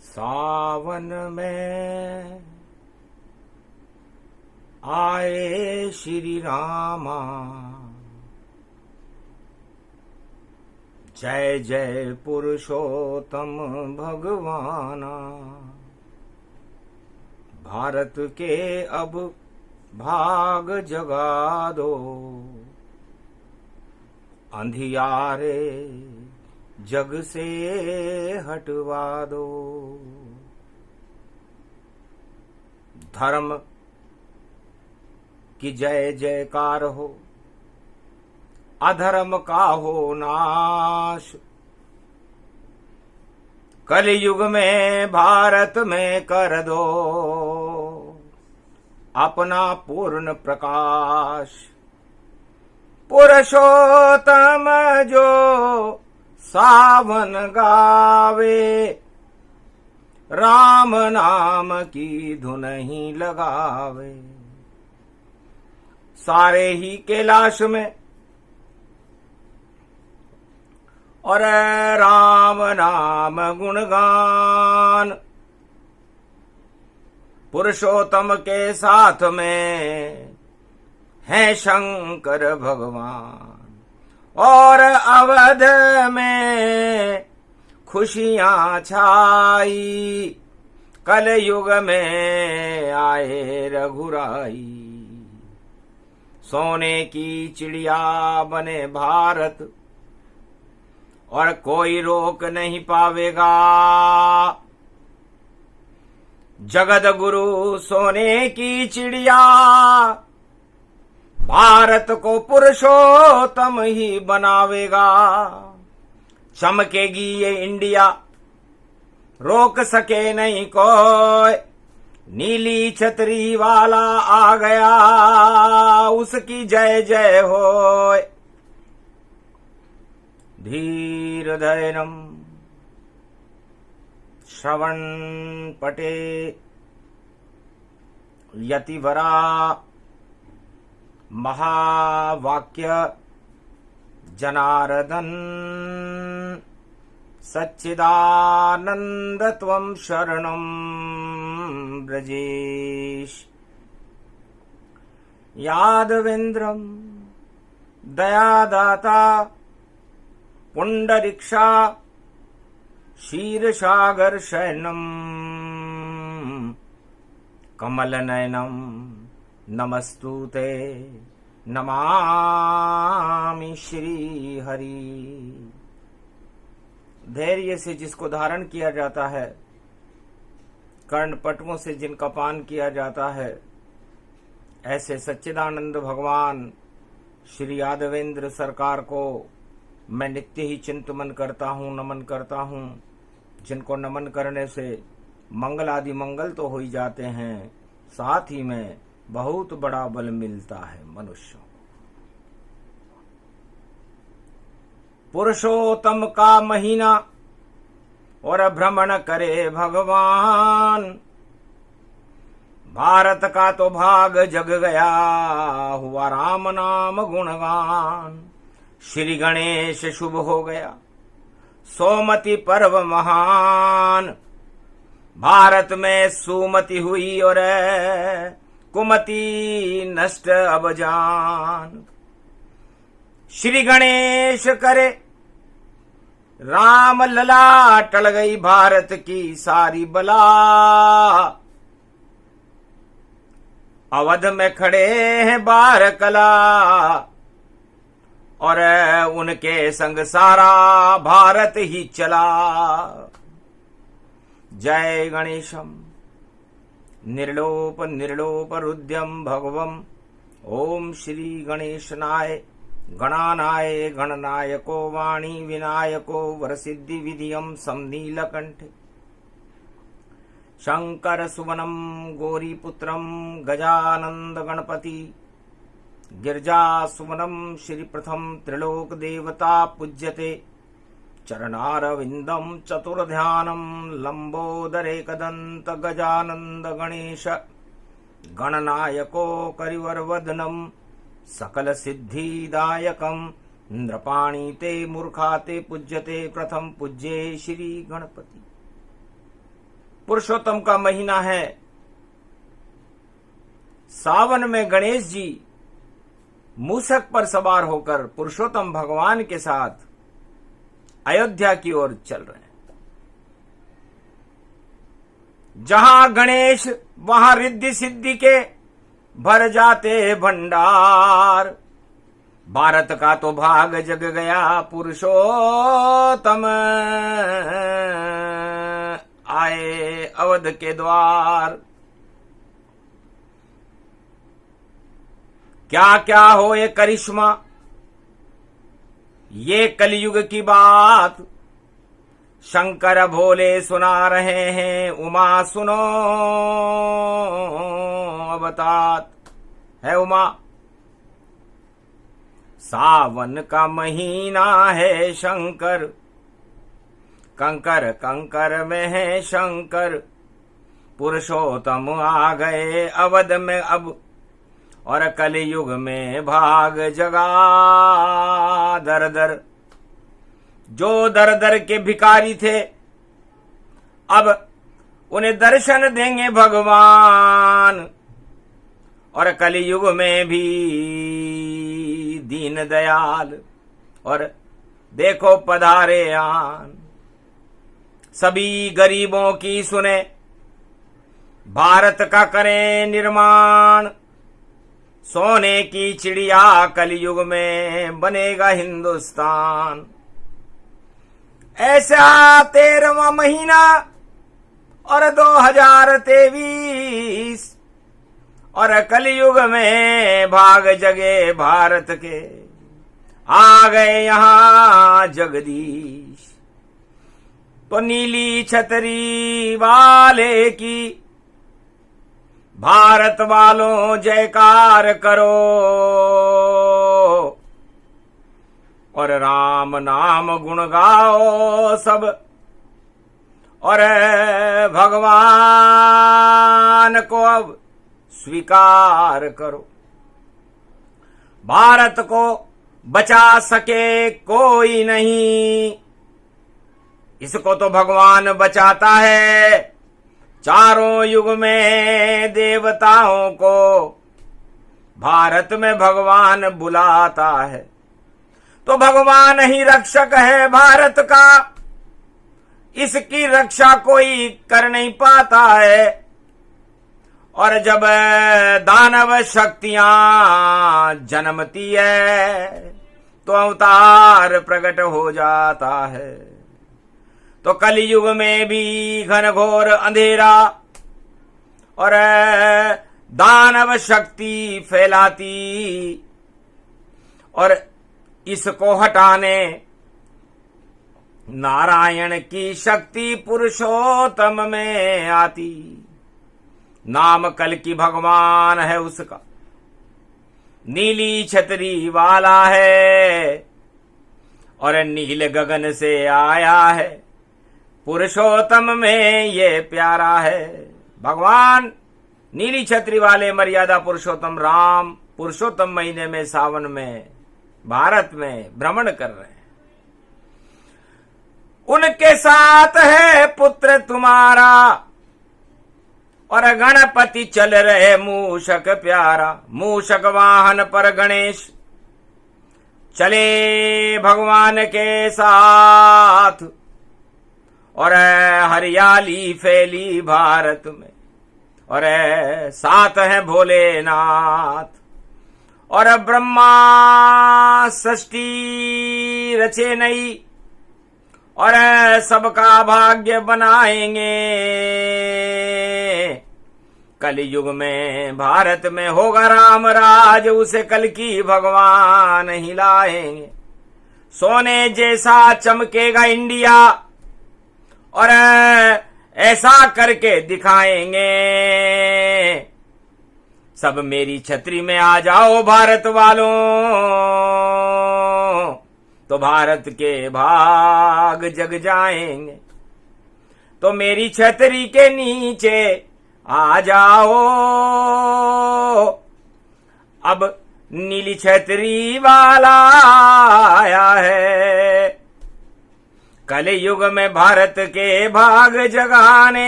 सावन में आए श्री रामा, जय जय पुरुषोत्तम भगवाना। भारत के अब भाग जगा दो, अंधियारे जग से हटवा दो। धर्म की जय जयकार हो, अधर्म का हो नाश। कलयुग में भारत में कर दो अपना पूर्ण प्रकाश। पुरुषोत्तम जो सावन गावे, राम नाम की धुन ही लगावे। सारे ही कैलाश में और राम नाम गुणगान, पुरुषोत्तम के साथ में है शंकर भगवान। और अवध में खुशियां छाई, कलयुग में आए रघुराई। सोने की चिड़िया बने भारत, और कोई रोक नहीं पावेगा। जगत गुरु सोने की चिड़िया, भारत को पुरुषोत्तम ही बनावेगा। चमकेगी ये इंडिया, रोक सके नहीं कोई। नीली छतरी वाला आ गया, उसकी जय जय होय। धीर धैर्यम श्रवण पटे यतिवरा महावाक्य जनार्दन सच्चिदानंद त्वं शरणं ब्रजेश। यादवेन्द्रं दयादाता पुंडरीक्षा क्षीरसागर शयनम कमलनयनम नमस्तुते नमामि श्री हरि। धैर्य से जिसको धारण किया जाता है, कर्णपटुओं से जिनका पान किया जाता है, ऐसे सच्चिदानंद भगवान श्री यादवेंद्र सरकार को मैं नित्य ही चिंतन करता हूँ, नमन करता हूँ। जिनको नमन करने से मंगल आदि मंगल तो हो ही जाते हैं, साथ ही में बहुत बड़ा बल मिलता है मनुष्य को। पुरुषोत्तम का महीना और भ्रमण करे भगवान। भारत का तो भाग जग गया, हुआ राम नाम गुणगान। श्री गणेश शुभ हो गया, सोमति पर्व महान। भारत में सुमति हुई और कुमति नष्ट अब जान। श्री गणेश करे राम लला, टल गई भारत की सारी बला। अवध में खड़े हैं बार कला, और उनके संग सारा भारत ही चला। जय गणेशम निर्लोप निर्लोप रुद्यम भगवम। ओम श्री गणेशनाय गणानाय गणनायको वाणी विनायको वरसिद्धि विधियम समनीलकंठे। शंकर सुवनम गौरीपुत्रम गजानंद गणपति। गिरजा सुवनम श्री प्रथम त्रिलोक देवता पूज्यते। चरणारविंदम चतुर्ध्यानम लंबोदरे कदंत गजानंद गणेश। गणनायको करिवरवदनम सकल सिद्धिदायकम। नृपाणी ते मूर्खा ते पूज्यते प्रथम पूज्ये श्री गणपति। पुरुषोत्तम का महीना है। सावन में गणेश जी मूसक पर सवार होकर पुरुषोत्तम भगवान के साथ अयोध्या की ओर चल रहे हैं। जहां गणेश वहां रिद्धि सिद्धि के भर जाते भंडार। भारत का तो भाग जग गया, पुरुषोत्तम आए अवध के द्वार। क्या क्या हो ये करिश्मा, ये कलयुग की बात। शंकर भोले सुना रहे हैं, उमा सुनो अवतात है उमा। सावन का महीना है शंकर, कंकर कंकर में है शंकर। पुरुषोत्तम आ गए अवध में अब, और कलयुग में भाग जगा दर दर। जो दर दर के भिखारी थे अब उन्हें दर्शन देंगे भगवान। और कलयुग में भी दीन दयाल और देखो पधारे आन। सभी गरीबों की सुने, भारत का करें निर्माण। सोने की चिड़िया कलयुग में बनेगा हिंदुस्तान। ऐसा 13वां महीना और 2023, और कलयुग में भाग जगे भारत के। आ गए यहां जगदीश, तो नीली छतरी वाले की भारत वालों जयकार करो। और राम नाम गुण गाओ सब, और भगवान को अब स्वीकार करो। भारत को बचा सके कोई नहीं, इसको तो भगवान बचाता है। चारों युग में देवताओं को भारत में भगवान बुलाता है। तो भगवान ही रक्षक है भारत का, इसकी रक्षा कोई कर नहीं पाता है। और जब दानव शक्तियां जन्मती है तो अवतार प्रकट हो जाता है। तो कलयुग में भी घनघोर अंधेरा और दानव शक्ति फैलाती, और इसको हटाने नारायण की शक्ति पुरुषोत्तम में आती। नाम कल की भगवान है उसका, नीली छतरी वाला है और नील गगन से आया है। पुरुषोत्तम में ये प्यारा है। भगवान नीली छतरी वाले मर्यादा पुरुषोत्तम राम पुरुषोत्तम महीने में सावन में भारत में भ्रमण कर रहे हैं। उनके साथ है पुत्र तुम्हारा, और गणपति चल रहे मूषक प्यारा। मूषक वाहन पर गणेश चले भगवान के साथ, और हरियाली फैली भारत में, और साथ है भोलेनाथ। और ब्रह्मा सृष्टि रचे नई, और सबका भाग्य बनाएंगे। कलयुग में भारत में होगा राम राज, उसे कल की भगवान हिलाएंगे। सोने जैसा चमकेगा इंडिया, और ऐसा करके दिखाएंगे। सब मेरी छतरी में आ जाओ भारत वालों, तो भारत के भाग जग जाएंगे। तो मेरी छतरी के नीचे आ जाओ, अब नीली छतरी वाला आया है। कलयुग में भारत के भाग जगाने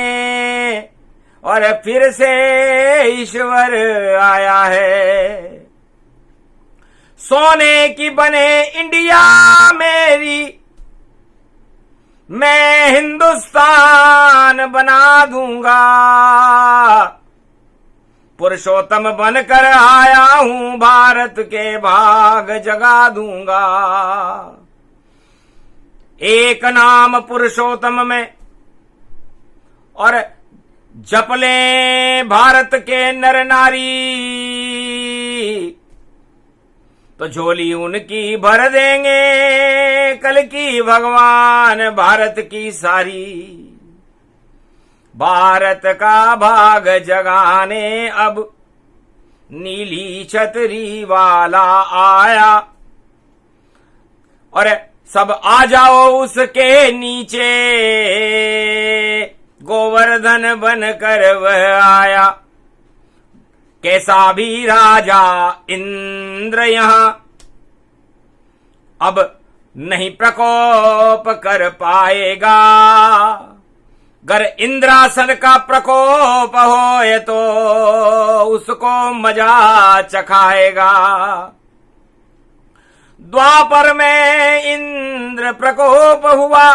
और फिर से ईश्वर आया है। सोने की बने इंडिया मेरी, मैं हिंदुस्तान बना दूंगा। पुरुषोत्तम बनकर आया हूं, भारत के भाग जगा दूंगा। एक नाम पुरुषोत्तम में और जप ले भारत के नर नारी, तो झोली उनकी भर देंगे कल की भगवान भारत की सारी। भारत का भाग जगाने अब नीली छतरी वाला आया, और सब आ जाओ उसके नीचे, गोवर्धन बनकर वह आया। कैसा भी राजा इंद्र यहां अब नहीं प्रकोप कर पाएगा। गर इंद्रासन का प्रकोप होए तो उसको मजा चखाएगा। द्वापर में इंद्र प्रकोप हुआ,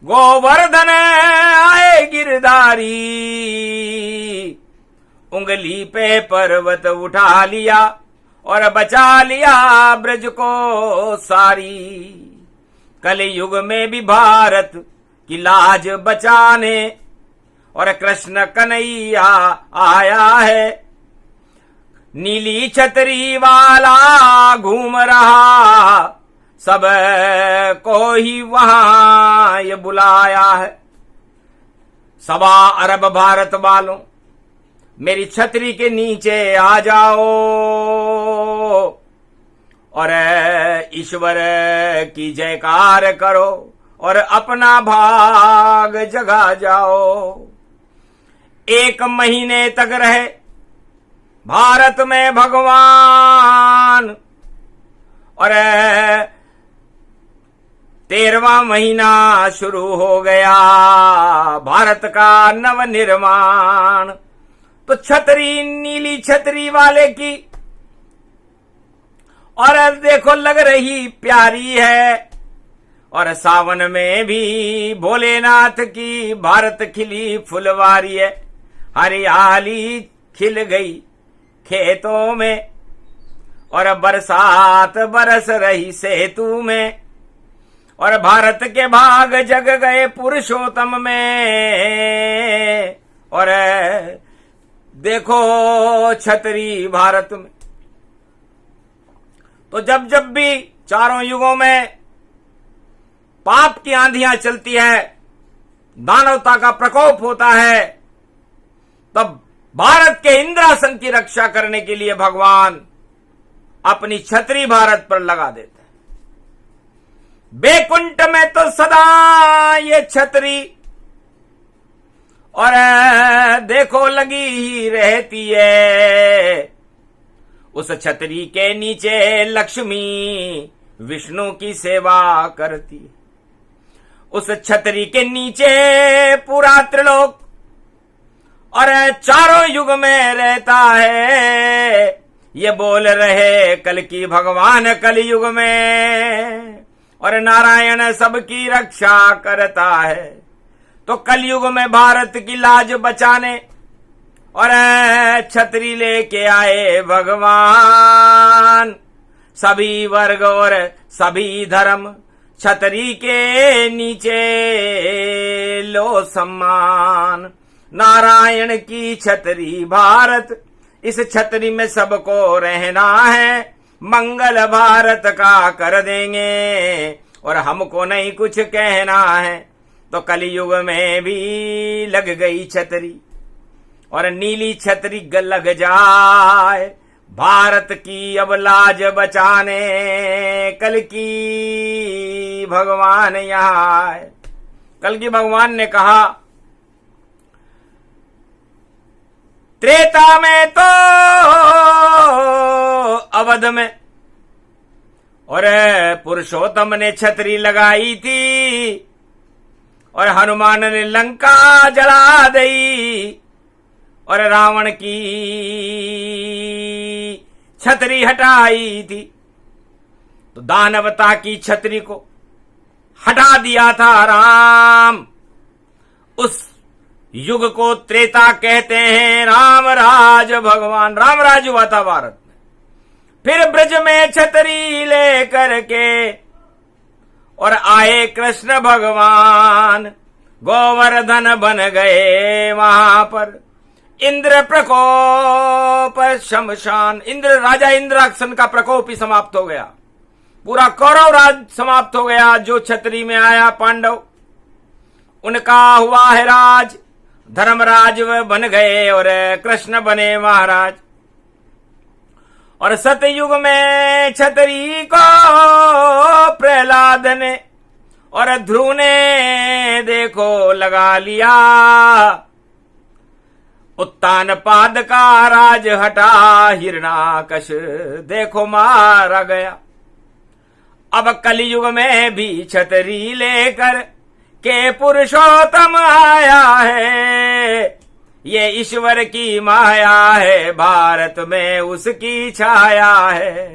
गोवर्धन आए गिरधारी। उंगली पे पर्वत उठा लिया और बचा लिया ब्रज को सारी। कलयुग में भी भारत की लाज बचाने और कृष्ण कन्हैया आया है। नीली छतरी वाला घूम रहा, सब को ही वहां ये बुलाया है। 1.25 अरब भारत वालों, मेरी छतरी के नीचे आ जाओ और ईश्वर की जयकार करो और अपना भाग जगा जाओ। 1 महीने तक रहे भारत में भगवान, और 13वां महीना शुरू हो गया भारत का नवनिर्माण। तो छतरी नीली छतरी वाले की और देखो लग रही प्यारी है, और सावन में भी भोलेनाथ की भारत खिली फुलवारी है। हरियाली खिल गई खेतों में और बरसात बरस रही सेतु में, और भारत के भाग जग गए पुरुषोत्तम में। और देखो छतरी भारत में, तो जब जब भी चारों युगों में पाप की आंधियां चलती है, दानवता का प्रकोप होता है, तब भारत के इंद्रासन की रक्षा करने के लिए भगवान अपनी छतरी भारत पर लगा देते हैं। बैकुंठ में तो सदा ये छतरी और देखो लगी ही रहती है। उस छतरी के नीचे लक्ष्मी विष्णु की सेवा करती है। उस छतरी के नीचे पूरा त्रिलोक और चारों युग में रहता है। ये बोल रहे कल की भगवान कलयुग में, और नारायण सबकी रक्षा करता है। तो कलयुग में भारत की लाज बचाने और छतरी लेके आए भगवान। सभी वर्ग और सभी धर्म छतरी के नीचे लो सम्मान। नारायण की छतरी भारत, इस छतरी में सबको रहना है। मंगल भारत का कर देंगे और हमको नहीं कुछ कहना है। तो कलयुग में भी लग गई छतरी और नीली छतरी लग जाए भारत की अब लाज बचाने। कल की भगवान यहाँ आए। कल की भगवान ने कहा त्रेता में तो अवध में और पुरुषोत्तम ने छतरी लगाई थी और हनुमान ने लंका जला दी और रावण की छतरी हटाई थी। तो दानवता की छतरी को हटा दिया था राम। उस युग को त्रेता कहते हैं। रामराज भगवान रामराज हुआ था भारत में। फिर ब्रज में छतरी लेकर के और आए कृष्ण भगवान। गोवर्धन बन गए वहां पर। इंद्र प्रकोप शमशान। इंद्र राजा इंद्रासन का प्रकोप ही समाप्त हो गया। पूरा कौरव राज समाप्त हो गया। जो छतरी में आया पांडव उनका हुआ है राज। धर्मराज बन गए और कृष्ण बने महाराज। और सतयुग में छतरी को प्रहलाद ने और ध्रुव ने देखो लगा लिया। उत्तान पाद का राज हटा। हिरणाकश देखो मारा गया। अब कलयुग में भी छतरी लेकर के पुरुषोत्तम आया है। ये ईश्वर की माया है। भारत में उसकी छाया है।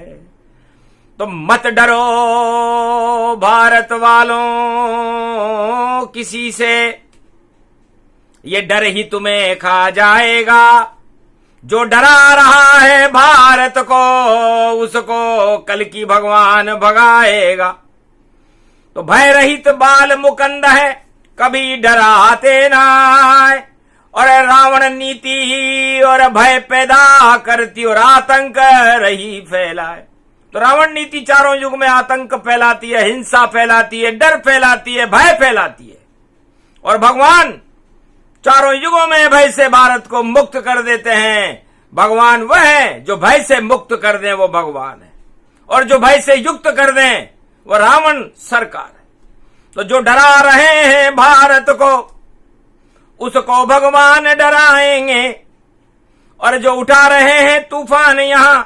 तो मत डरो भारत वालों किसी से। ये डर ही तुम्हें खा जाएगा। जो डरा रहा है भारत को उसको कल की भगवान भगाएगा। तो भय रहित बाल मुकंद है कभी डराते ना। और रावण नीति और भय पैदा करती और आतंक रही फैलाए। तो रावण नीति चारों युग में आतंक फैलाती है, हिंसा फैलाती है, डर फैलाती है, भय फैलाती है। और भगवान चारों युगों में भय से भारत को मुक्त कर देते हैं। भगवान वह है जो भय से मुक्त कर दें, वो भगवान है। और जो भय से युक्त कर दें वो रावण सरकार है। तो जो डरा रहे हैं भारत को उसको भगवान डराएंगे। और जो उठा रहे हैं तूफान यहां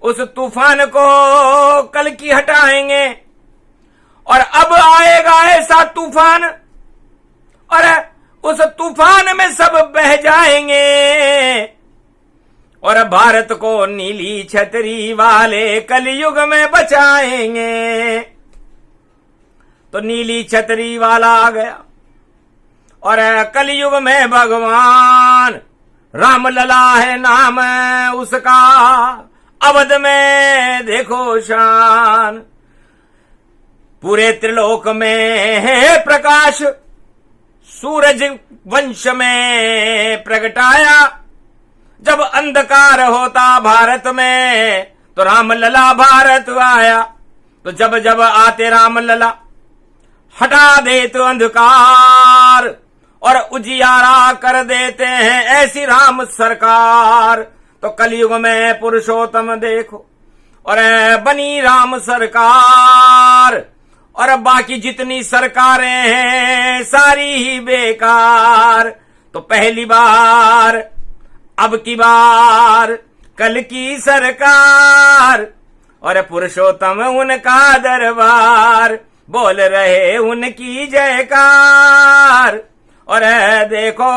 उस तूफान को कल की हटाएंगे। और अब आएगा ऐसा तूफान और उस तूफान में सब बह जाएंगे। और भारत को नीली छतरी वाले कलयुग में बचाएंगे। तो नीली छतरी वाला आ गया और कलयुग में भगवान राम लला है नाम उसका। अवध में देखो शान। पूरे त्रिलोक में है प्रकाश। सूरज वंश में प्रगटाया। जब अंधकार होता भारत में तो राम लला भारत आया। तो जब जब आते राम लला हटा दे तो अंधकार और उजियारा कर देते हैं ऐसी राम सरकार। तो कलयुग में पुरुषोत्तम देखो और बनी राम सरकार। और बाकी जितनी सरकारें हैं सारी ही बेकार। तो पहली बार अब की बार कल की सरकार और पुरुषोत्तम उनका दरबार। बोल रहे उनकी जयकार। और देखो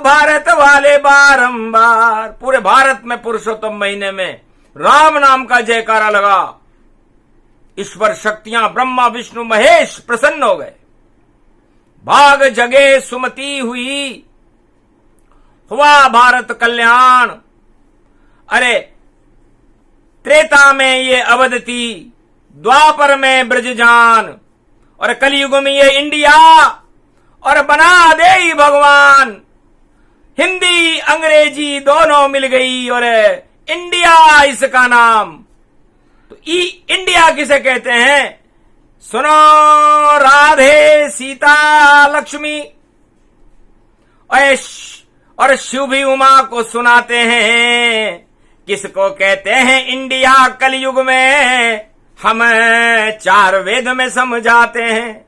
भारत वाले बारंबार पूरे भारत में पुरुषोत्तम महीने में राम नाम का जयकारा लगा। ईश्वर शक्तियां ब्रह्मा विष्णु महेश प्रसन्न हो गए। भाग जगे सुमति हुई। हुआ भारत कल्याण। अरे त्रेता में ये अवध थी, द्वापर में ब्रजजान और कलयुग में ये इंडिया। और बना दे भगवान हिंदी अंग्रेजी दोनों मिल गई और इंडिया इसका नाम। तो इंडिया किसे कहते हैं? सुनो राधे सीता लक्ष्मी और शिव भी उमा को सुनाते हैं। किसको कहते हैं इंडिया? कलयुग में हम 4 वेद में समझाते हैं।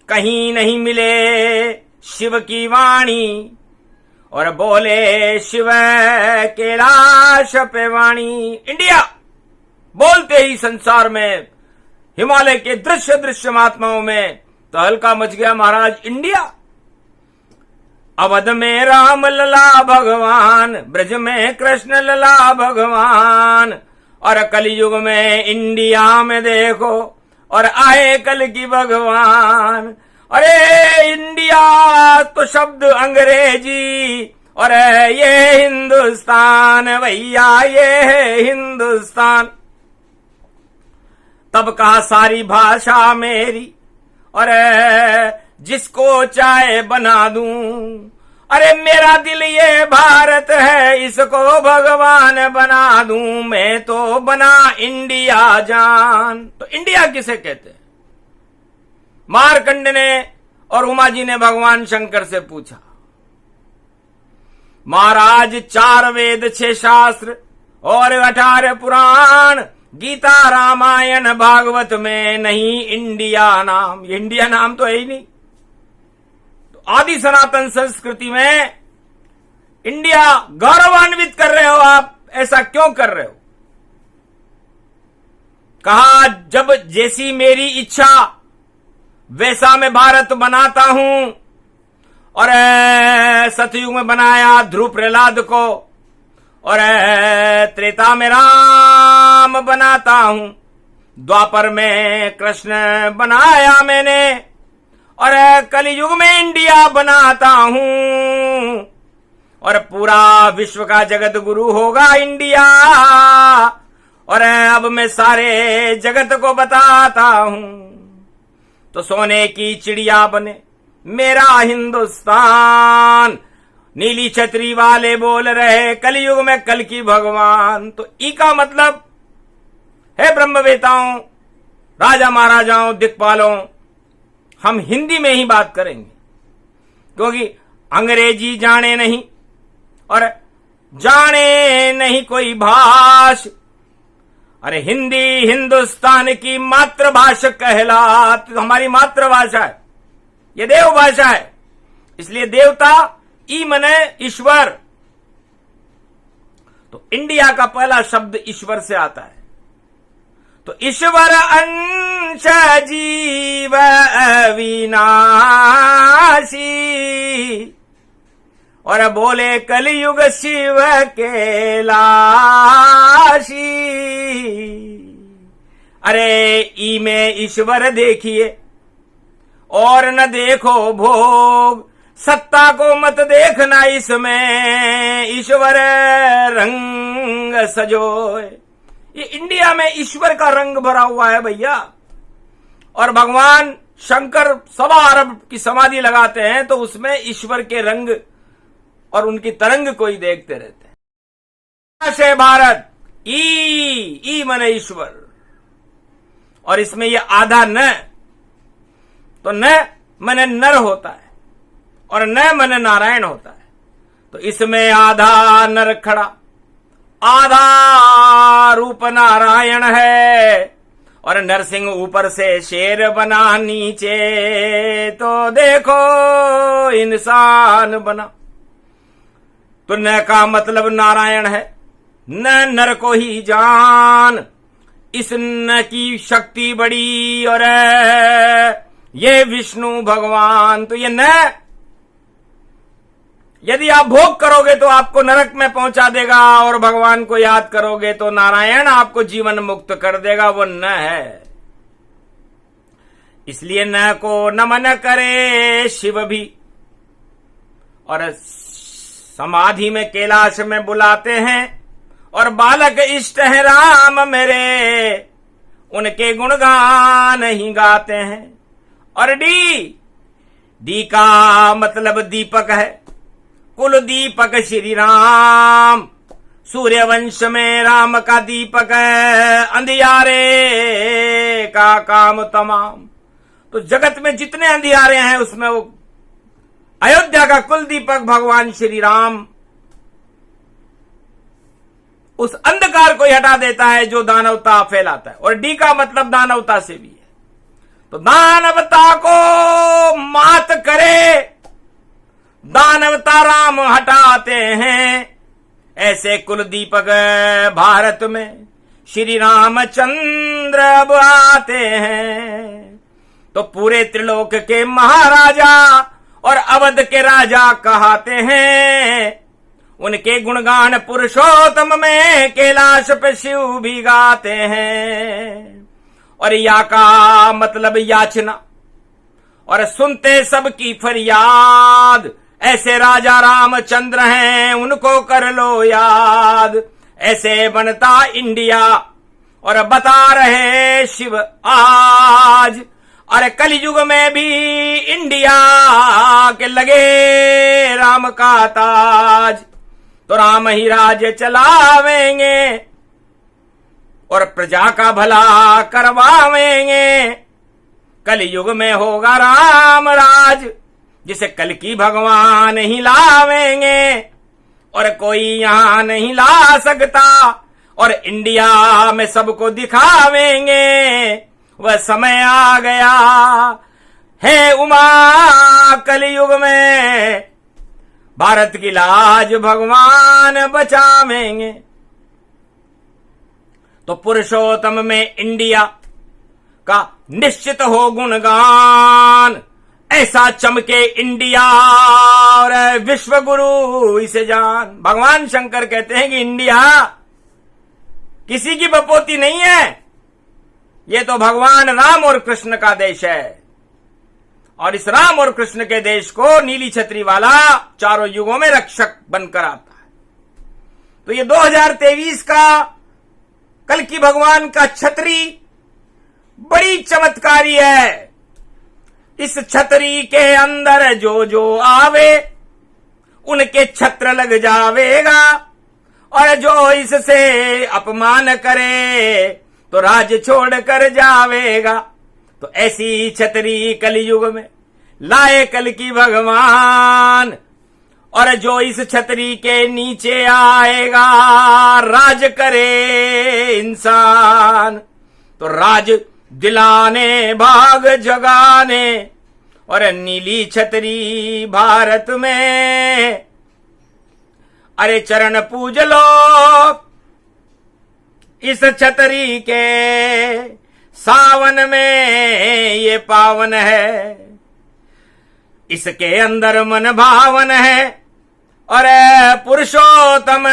कहीं नहीं मिले शिव की वाणी और बोले शिव कैलाश पे वाणी। इंडिया बोलते ही संसार में हिमालय के दृश्य दृश्यमात्माओं में तो हल्का मच गया महाराज इंडिया। अवध में राम लला भगवान, ब्रज में कृष्ण लला भगवान, और कलयुग में इंडिया में देखो और आए कल की भगवान। अरे इंडिया तो शब्द अंग्रेजी और ये हिंदुस्तान भैया, ये है हिंदुस्तान। तब कहा सारी भाषा मेरी और जिसको चाहे बना दूं। अरे मेरा दिल ये भारत है, इसको भगवान बना दूं। मैं तो बना इंडिया जान। तो इंडिया किसे कहते हैं? मारकंड ने और उमा जी ने भगवान शंकर से पूछा। महाराज 4 वेद 6 शास्त्र और 18 पुराण, गीता रामायण भागवत में नहीं इंडिया नाम। ये इंडिया नाम तो है ही नहीं। तो आदि सनातन संस्कृति में इंडिया गौरवान्वित कर रहे हो आप, ऐसा क्यों कर रहे हो? कहा जब जैसी मेरी इच्छा वैसा मैं भारत बनाता हूं। और सतयुग में बनाया ध्रुव प्रहलाद को, और त्रेता में राम बनाता हूं, द्वापर में कृष्ण बनाया मैंने, और कलयुग में इंडिया बनाता हूं। और पूरा विश्व का जगत गुरु होगा इंडिया, और अब मैं सारे जगत को बताता हूं। तो सोने की चिड़िया बने मेरा हिंदुस्तान, नीली छतरी वाले बोल रहे कलयुग में कल की भगवान। तो ई का मतलब है ब्रह्मवेताओं, राजा महाराजाओं, दिक्पालों, हम हिंदी में ही बात करेंगे, क्योंकि अंग्रेजी जाने नहीं और जाने नहीं कोई भाषा। अरे हिंदी हिंदुस्तान की मातृभाषा कहलाती, हमारी मातृभाषा है, ये देव भाषा है। इसलिए देवता ई मने ईश्वर। तो इंडिया का पहला शब्द ईश्वर से आता है। तो ईश्वर अंश जीव अविनाशी, और बोले कलयुग शिव के लाशी। अरे ई में ईश्वर देखिए और न देखो भोग, सत्ता को मत देखना इसमें ईश्वर रंग सजोए। ये इंडिया में ईश्वर का रंग भरा हुआ है भैया। और भगवान शंकर 1.25 अरब की समाधि लगाते हैं तो उसमें ईश्वर के रंग और उनकी तरंग को ही देखते रहते हैं। से भारत ई मने ईश्वर, और इसमें ये आधा न, तो न मने नर होता है और न मने नारायण होता है। तो इसमें आधा नर खड़ा, आधा रूप नारायण है, और नरसिंह ऊपर से शेर बना, नीचे तो देखो इंसान बना। तो न का मतलब नारायण है, न नर को ही जान, इस न की शक्ति बड़ी, और ये विष्णु भगवान। तो ये न यदि आप भोग करोगे तो आपको नरक में पहुंचा देगा, और भगवान को याद करोगे तो नारायण आपको जीवन मुक्त कर देगा। वो न है। इसलिए न को नमन करे शिव भी, और समाधि में कैलाश में बुलाते हैं, और बालक इष्ट है राम मेरे, उनके गुणगान ही गाते हैं। और डी का मतलब दीपक है, कुल दीपक श्री राम, सूर्यवंश में राम का दीपक है, अंधियारे का काम तमाम। तो जगत में जितने अंधियारे हैं उसमें वो अयोध्या का कुल दीपक भगवान श्री राम उस अंधकार को हटा देता है जो दानवता फैलाता है। और डी का मतलब दानवता से भी है। तो दानवता को मात करे, दानवता राम हटाते हैं। ऐसे कुल दीपक भारत में श्री रामचंद्र अब आते हैं। तो पूरे त्रिलोक के महाराजा और अवध के राजा कहते हैं, उनके गुणगान पुरुषोत्तम में कैलाश पे शिव भी गाते हैं। और या का मतलब याचना, और सुनते सबकी फरियाद, ऐसे राजा रामचंद्र हैं, उनको कर लो याद। ऐसे बनता इंडिया और बता रहे शिव आज। और कलयुग में भी इंडिया के लगे राम का ताज, तो राम ही राज चलावेंगे और प्रजा का भला करवावेंगे। कलयुग में होगा राम राज, जिसे कल की भगवान ही लावेंगे, और कोई यहां नहीं ला सकता। और इंडिया में सबको दिखावेंगे, वह समय आ गया है उमा कलयुग में। भारत की लाज भगवान बचावेंगे। तो पुरुषोत्तम में इंडिया का निश्चित हो गुणगान, ऐसा चमके इंडिया और विश्व गुरु इसे जान। भगवान शंकर कहते हैं कि इंडिया किसी की बपोती नहीं है, ये तो भगवान राम और कृष्ण का देश है। और इस राम और कृष्ण के देश को नीली छतरी वाला चारों युगों में रक्षक बनकर आता है। तो ये 2023 का कल की भगवान का छतरी बड़ी चमत्कारी है। इस छतरी के अंदर जो जो आवे उनके छत्र लग जावेगा, और जो इससे अपमान करे तो राज छोड़ कर जावेगा। तो ऐसी छतरी कलयुग में लाए कल की भगवान, और जो इस छतरी के नीचे आएगा राज करे इंसान। तो राज दिलाने भाग जगाने और नीली छतरी भारत में, अरे चरण पूज लो इस छतरी के सावन में, ये पावन है इसके अंदर मन भावन है। और पुरुषोत्तम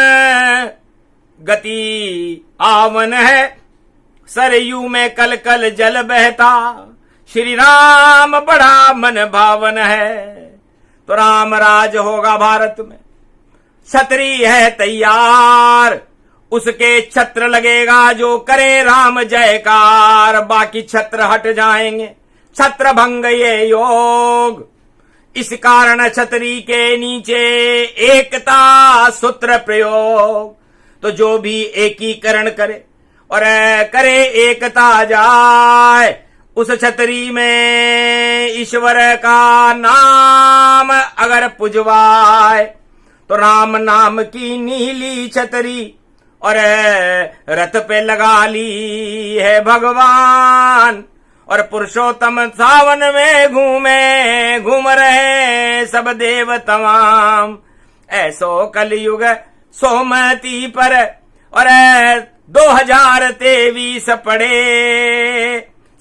गति आवन है, सरयू में कल कल जल बहता, श्री राम बड़ा मन भावन है। तो राम राज होगा भारत में, छतरी है तैयार, उसके छत्र लगेगा जो करे राम जयकार। बाकी छत्र हट जाएंगे, छत्र भंग ये योग। इस कारण छतरी के नीचे एकता सूत्र प्रयोग। तो जो भी एकीकरण करे और करे एकता जाए, उस छतरी में ईश्वर का नाम अगर पुजवाए, तो राम नाम की नीली छतरी और रथ पे लगा ली है भगवान। और पुरुषोत्तम सावन में घूम रहे सब देव तमाम। ऐसो कलयुग सोमती पर और 2023 पड़े,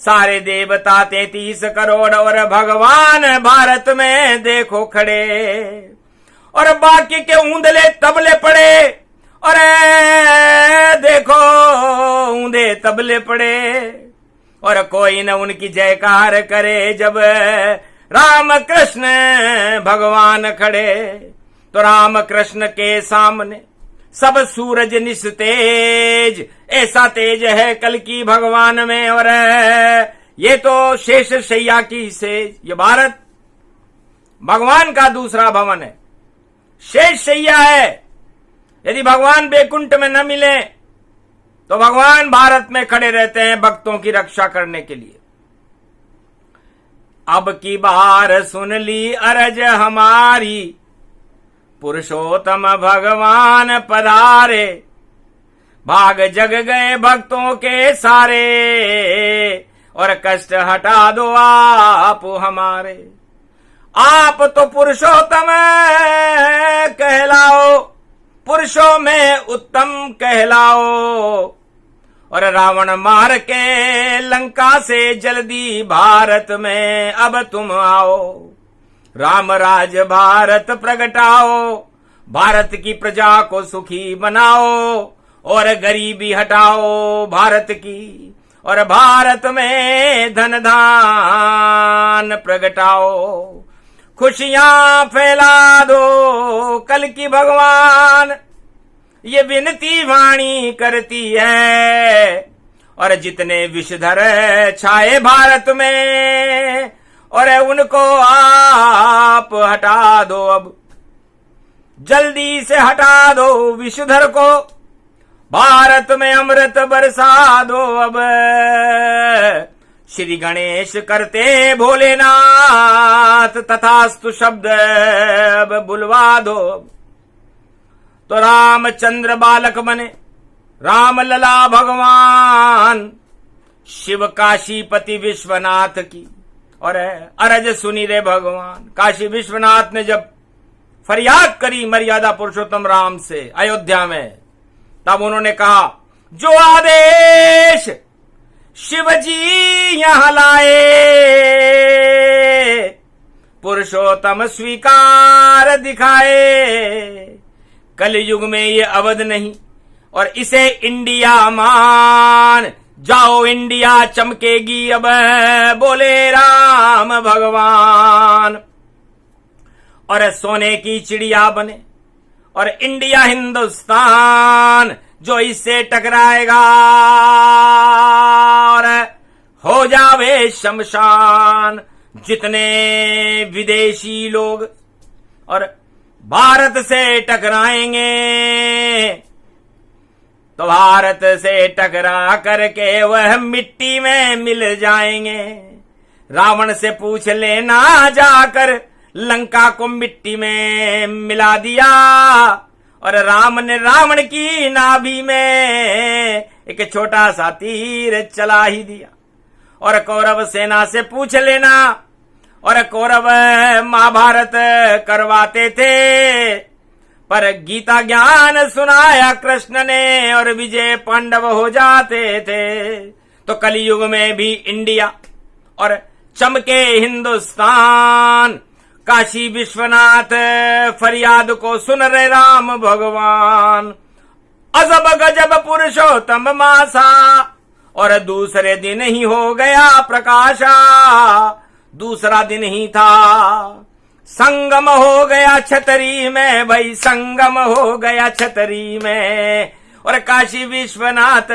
सारे देवता 33 करोड़ और भगवान भारत में देखो खड़े। और बाकी के ऊंधले तबले पड़े, और देखो ऊंधे तबले पड़े, और कोई न उनकी जयकार करे जब राम कृष्ण भगवान खड़े। तो राम कृष्ण के सामने सब सूरज निस्तेज, ऐसा तेज है कल की भगवान में। और ये तो शेष शैया की सेज, ये भारत भगवान का दूसरा भवन है, शेष शैया है। यदि भगवान बैकुंठ में न मिले तो भगवान भारत में खड़े रहते हैं भक्तों की रक्षा करने के लिए। अब की बार सुन ली अरज हमारी, पुरुषोत्तम भगवान पधारे। भाग जग गए भक्तों के सारे, और कष्ट हटा दो आप हमारे। आप तो पुरुषोत्तम कहलाओ, पुरुषों में उत्तम कहलाओ। और रावण मार के लंका से जल्दी भारत में अब तुम आओ, राम राज भारत प्रगटाओ, भारत की प्रजा को सुखी बनाओ और गरीबी हटाओ भारत की, और भारत में धन धान प्रगटाओ, खुशियां फैला दो कल की भगवान, ये विनती वाणी करती है। और जितने विषधर छाए भारत में और उनको आप हटा दो, अब जल्दी से हटा दो विषधर को, भारत में अमृत बरसा दो अब। श्री गणेश करते भोलेनाथ तथास्तु शब्द अब बुलवा दो। तो रामचंद्र बालक बने राम लला भगवान, शिव काशीपति विश्वनाथ की और अरज सुनी रे भगवान। काशी विश्वनाथ ने जब फरियाद करी मर्यादा पुरुषोत्तम राम से अयोध्या में, तब उन्होंने कहा जो आदेश शिवजी यहां लाए, पुरुषोत्तम स्वीकार दिखाए। कलयुग में ये अवध नहीं और इसे इंडिया मान, जाओ इंडिया चमकेगी अब, बोले राम भगवान। और सोने की चिड़िया बने और इंडिया हिंदुस्तान, जो इससे टकराएगा और हो जावे शमशान। जितने विदेशी लोग और भारत से टकराएंगे, तो भारत से टकरा करके वह मिट्टी में मिल जाएंगे। रावण से पूछ लेना जाकर, लंका को मिट्टी में मिला दिया और राम ने रावण की नाभि में एक छोटा सा तीर चला ही दिया। और कौरव सेना से पूछ लेना, और कौरव महाभारत करवाते थे, पर गीता ज्ञान सुनाया कृष्ण ने और विजय पांडव हो जाते थे। तो कलयुग में भी इंडिया और चमके हिंदुस्तान, काशी विश्वनाथ फरियाद को सुन रहे राम भगवान। अजब गजब पुरुषोत्तम मासा, और दूसरे दिन ही हो गया प्रकाशा। दूसरा दिन ही था, संगम हो गया छतरी में, भाई संगम हो गया छतरी में। और काशी विश्वनाथ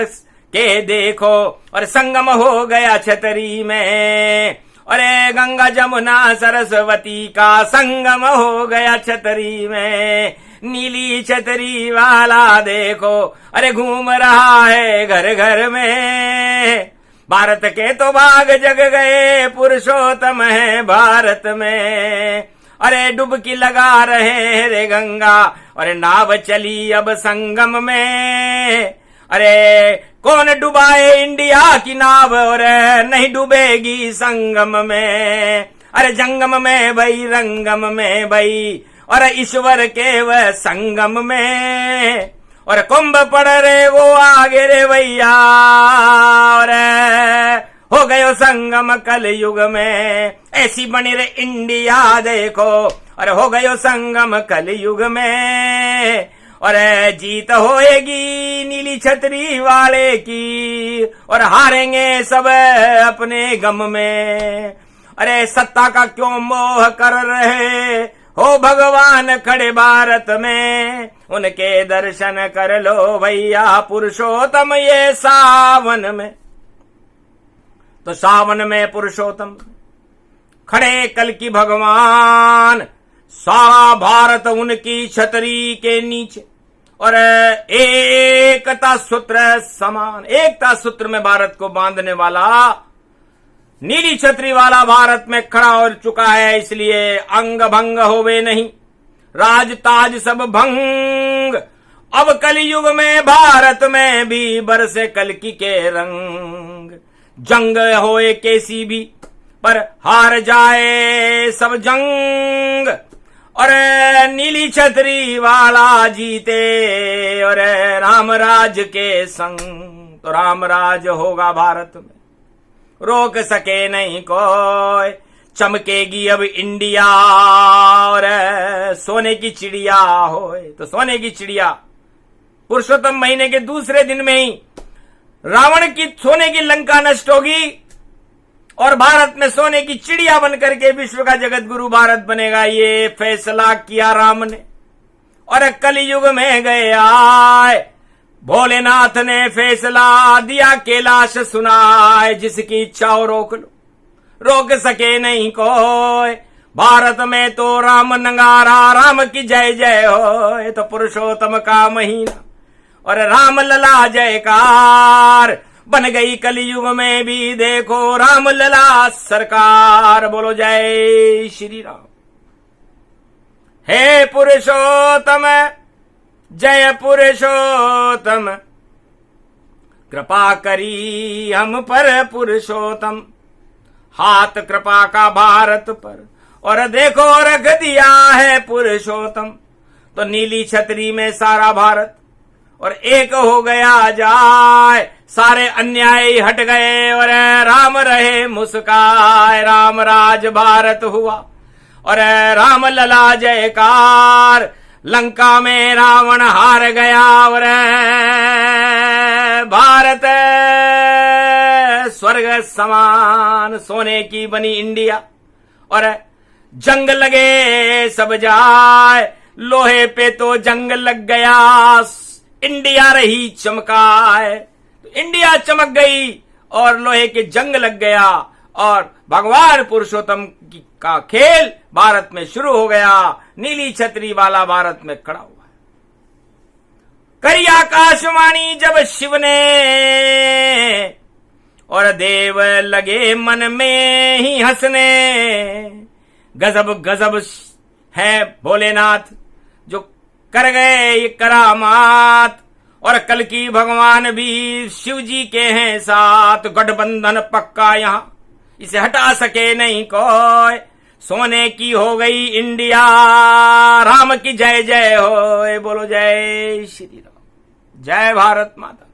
के देखो और संगम हो गया छतरी में। अरे गंगा जमुना सरस्वती का संगम हो गया छतरी में। नीली छतरी वाला देखो अरे घूम रहा है घर घर में। भारत के तो भाग जग गए, पुरुषोत्तम है भारत में। अरे डुबकी लगा रहे रे गंगा और नाव चली अब संगम में। अरे कौन डुबाए इंडिया की नाव और नहीं डूबेगी संगम में। अरे जंगम में भई रंगम में भई और ईश्वर के वह संगम में। और कुंभ पड़ रे वो आगे रे भैया और हो गयो संगम कल युग में। ऐसी बनी रे इंडिया देखो और हो गयो संगम कल युग में। और जीत होएगी नीली छतरी वाले की और हारेंगे सब अपने गम में। अरे सत्ता का क्यों मोह कर रहे हो भगवान खड़े भारत में। उनके दर्शन कर लो भैया पुरुषोत्तम ये सावन में। तो सावन में पुरुषोत्तम खड़े कल की भगवान। सारा भारत उनकी छतरी के नीचे और एकता सूत्र समान। एकता सूत्र में भारत को बांधने वाला नीली छतरी वाला भारत में खड़ा हो चुका है। इसलिए अंग भंग होवे नहीं, राज ताज सब भंग। अब कलयुग में भारत में भी बरसे कलकी के रंग। जंग होए कैसी भी पर हार जाए सब जंग। और नीली छतरी वाला जीते और राम राज के संग। तो राम राज होगा भारत में, रोक सके नहीं कोई। चमकेगी अब इंडिया और सोने की चिड़िया होए। तो सोने की चिड़िया पुरुषोत्तम महीने के दूसरे दिन में ही रावण की सोने की लंका नष्ट होगी और भारत में सोने की चिड़िया बनकर के विश्व का जगत गुरु भारत बनेगा। ये फैसला किया राम ने और कलयुग में गए आए। भोलेनाथ ने फैसला दिया, कैलाश सुनाए। जिसकी इच्छा हो रोक लो, रोक सके नहीं कोई। भारत में तो राम नंगारा, राम की जय जय हो। तो पुरुषोत्तम का महीना और राम लला जयकार। बन गई कलयुग में भी देखो राम लला सरकार। बोलो जय श्री राम। हे पुरुषोत्तम जय पुरुषोत्तम, कृपा करी हम पर पुरुषोत्तम। हाथ कृपा का भारत पर और देखो रख दिया है पुरुषोत्तम। तो नीली छतरी में सारा भारत और एक हो गया जाए। सारे अन्याय हट गए और राम रहे मुस्काए। राम राज भारत हुआ और राम लला जयकार। लंका में रावण हार गया और भारत स्वर्ग समान सोने की बनी इंडिया। और जंग लगे सब जाए, लोहे पे तो जंग लग गया, इंडिया रही चमकाए। तो इंडिया चमक गई और लोहे के जंग लग गया और भगवान पुरुषोत्तम का खेल भारत में शुरू हो गया। नीली छतरी वाला भारत में खड़ा हुआ। करी आकाशवाणी जब शिव ने और देव लगे मन में ही हंसने। गजब गजब है भोलेनाथ जो कर गए ये करामात। और कल की भगवान भी शिव जी के हैं साथ। गठबंधन पक्का यहां, इसे हटा सके नहीं कोई। सोने की हो गई इंडिया, राम की जय जय हो। बोलो जय श्री राम, जय भारत माता।